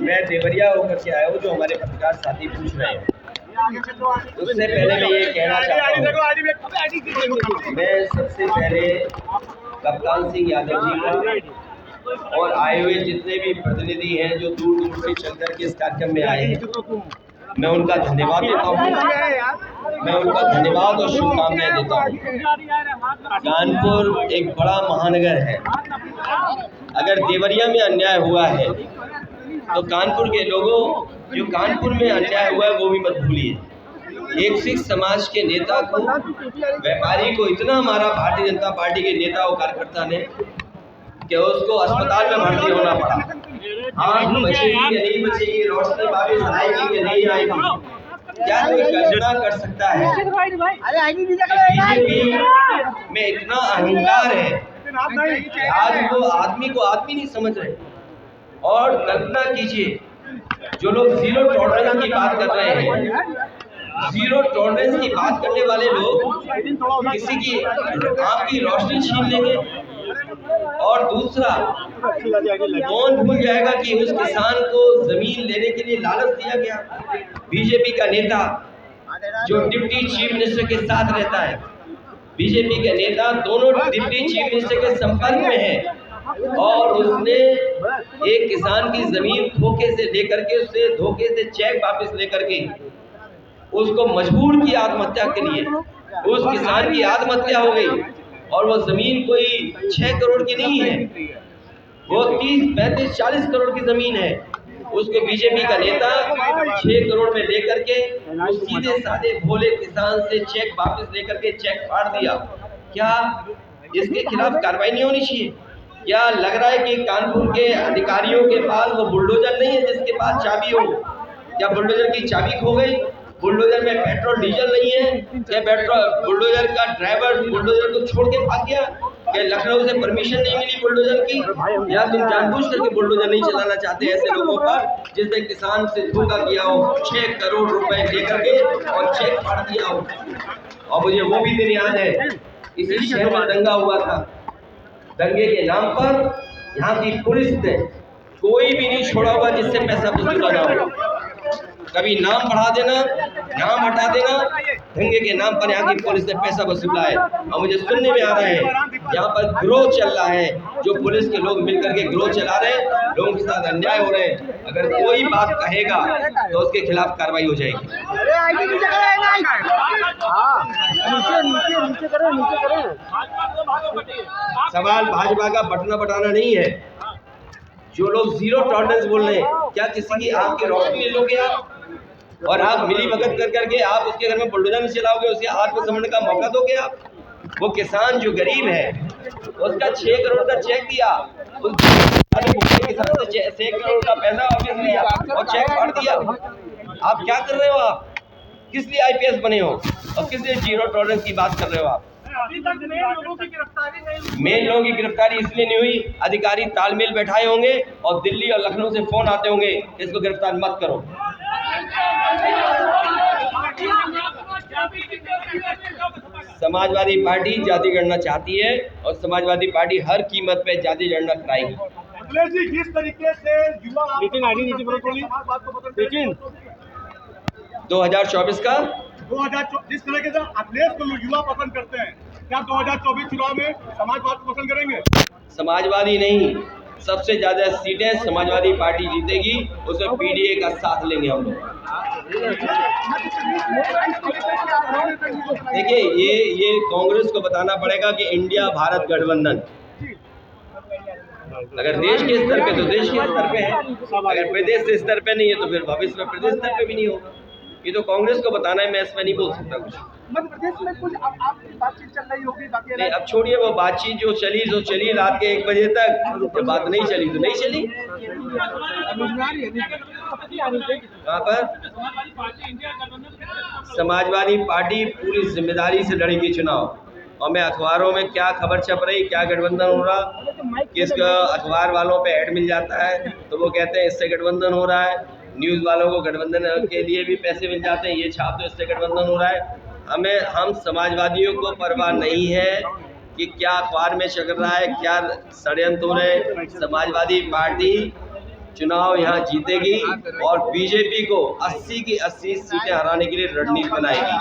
मैं देवरिया होकर के आया हूँ, जो हमारे पत्रकार साथी पूछ रहे हैं। उससे पहले मैं ये कहना चाहता हूँ, मैं सबसे पहले कप्तान सिंह यादव जी का और आए हुए जितने भी प्रतिनिधि हैं जो दूर दूर से चल कर के इस कार्यक्रम में आए हैं, मैं उनका धन्यवाद देता हूँ। मैं उनका धन्यवाद और शुभकामनाएं देता हूँ। कानपुर एक बड़ा महानगर है। अगर देवरिया में अन्याय हुआ है तो कानपुर के लोगों, जो कानपुर में अन्याय हुआ है वो भी मत भूलिए। एक सिख समाज के नेता को, व्यापारी को इतना मारा भारतीय जनता पार्टी के नेता और कार्यकर्ता ने कि उसको अस्पताल में भर्ती होना पड़ा। आँख बचेगी या नहीं बचेगी, रोशनी वापस आएगी या नहीं आएगी, क्या कोई कल्पना कर सकता है? बीजेपी में इतना अहंकार है, आज वो आदमी को आदमी नहीं समझ रहे। और कल्पना कीजिए, जो लोग जीरो टॉलरेंस की बात कर रहे हैं, जीरो टॉलरेंस की बात करने वाले लोग किसी की आँख की रोशनी छीन लेंगे। और दूसरा, कौन भूल जाएगा कि उस किसान को जमीन लेने के लिए लालच दिया गया। बीजेपी का नेता जो डिप्टी चीफ मिनिस्टर के साथ रहता है, बीजेपी के नेता दोनों डिप्टी चीफ मिनिस्टर के संपर्क में है, और उसने एक किसान की जमीन धोखे से लेकर के, उससे धोखे से चेक वापस लेकर के उसको मजबूर किया आत्महत्या के लिए। उस किसान की आत्महत्या हो गई और वो जमीन कोई 6 करोड़ की नहीं है, वो 30, 35, 40 करोड़ की जमीन है। उसको बीजेपी का नेता 6 करोड़ में लेकर के उस सीधे साधे भोले किसान से चेक वापस लेकर के चेक फाड़ दिया। क्या इसके खिलाफ कार्रवाई नहीं होनी चाहिए? क्या लग रहा है कि कानपुर के अधिकारियों के पास वो बुलडोजर नहीं है जिसके पास चाबी हो? क्या बुलडोजर की चाबी खो गई? बुलडोजर में पेट्रोल डीजल नहीं है? क्या बुलडोजर का ड्राइवर बुलडोजर को छोड़ के भाग गया? क्या लखनऊ से परमिशन नहीं मिली बुलडोजर की? या तुम जानबूझ करके बुलडोजर नहीं चलाना चाहते ऐसे लोगों पर जिसने किसान से धोखा किया हो, 6 करोड़ रुपए लेकर के और चेक फाड़ दिया हो? और मुझे वो भी दिन याद है, इसी शहर में दंगा हुआ था। दंगे के नाम पर यहाँ की पुलिस ने कोई भी नहीं छोड़ा होगा जिससे पैसा वसूला ना हो। कभी नाम बढ़ा देना, नाम हटा देना, दंगे के नाम पर यहाँ की पुलिस ने पैसा वसूला है। और मुझे सुनने में आ रहा है यहाँ पर गिरोह चल रहा है, जो पुलिस के लोग मिलकर के गिरोह चला रहे हैं, लोगों के साथ अन्याय हो रहे हैं। अगर कोई बात कहेगा तो उसके खिलाफ कार्रवाई हो जाएगी। सवाल भाजपा का बटना बटाना नहीं है। जो लोग जीरो टॉलरेंस बोल रहे हैं, क्या किसी की आँख की रोशनी ले लोगे आप? और आप मिली भगत कर करके आप उसके घर में बुलडोजर में चलाओगे, उसके आत्मसमरण का मौका दोगे आप? वो किसान जो गरीब है, उसका 6 करोड़ का चेक दिया, उस किसान से 6 करोड़ का पैसा वापस लिया और चेक फाड़ दिया। आप क्या कर रहे हो? आप किस लिए IPS बने हो और किस लिए जीरो टॉलरेंस की बात कर रहे हो आप? अभी तक मेन लोगों की गिरफ्तारी नहीं हुई। मेन लोगों की गिरफ्तारी इसलिए नहीं हुई, अधिकारी तालमेल बैठाए होंगे और दिल्ली और लखनऊ से फोन आते होंगे, इसको गिरफ्तार मत करो। समाजवादी पार्टी जाति गणना चाहती है और समाजवादी पार्टी हर कीमत पे जाति गणना कराएगी। अखिलेश जी, जिस तरीके से युवा 2024 का 2024 जिस तरीके से अखिलेश को युवा पसंद करते हैं, क्या 2024 चुनाव में समाजवाद को पसंद करेंगे? समाजवादी नहीं, सबसे ज्यादा सीटें समाजवादी पार्टी जीतेगी, उसमें PDA का साथ लेंगे हम लोग। देखिए, ये कांग्रेस को बताना पड़ेगा कि इंडिया भारत गठबंधन अगर देश के स्तर पे तो देश के स्तर पे है, अगर प्रदेश के स्तर पे नहीं है तो फिर भविष्य में प्रदेश स्तर पे भी नहीं होगा। ये तो कांग्रेस को बताना है, मैं इसमें नहीं बोल सकता कुछ। मध्य प्रदेश में कुछ आपकी बातचीत चल रही होगी, बाकी नहीं, अब छोड़िए वो बातचीत, जो चली रात के 1 बजे तक। जब बात नहीं चली तो नहीं चली। कहाँ पर? समाजवादी पार्टी पूरी जिम्मेदारी से लड़ेगी चुनाव। और मैं अखबारों में क्या खबर छप रही, क्या गठबंधन हो रहा, किसका अखबार वालों पे ऐड मिल जाता है तो वो कहते हैं इससे गठबंधन हो रहा है। न्यूज़ वालों को गठबंधन के लिए भी पैसे मिल जाते हैं, ये छाप दो इससे गठबंधन हो रहा है। हम समाजवादियों को परवाह नहीं है कि क्या अखबार में चल रहा है, क्या षड्यंत्र हो रहे हैं। समाजवादी पार्टी चुनाव यहाँ जीतेगी और बीजेपी को 80 की 80 सीटें हराने के लिए रणनीति बनाएगी।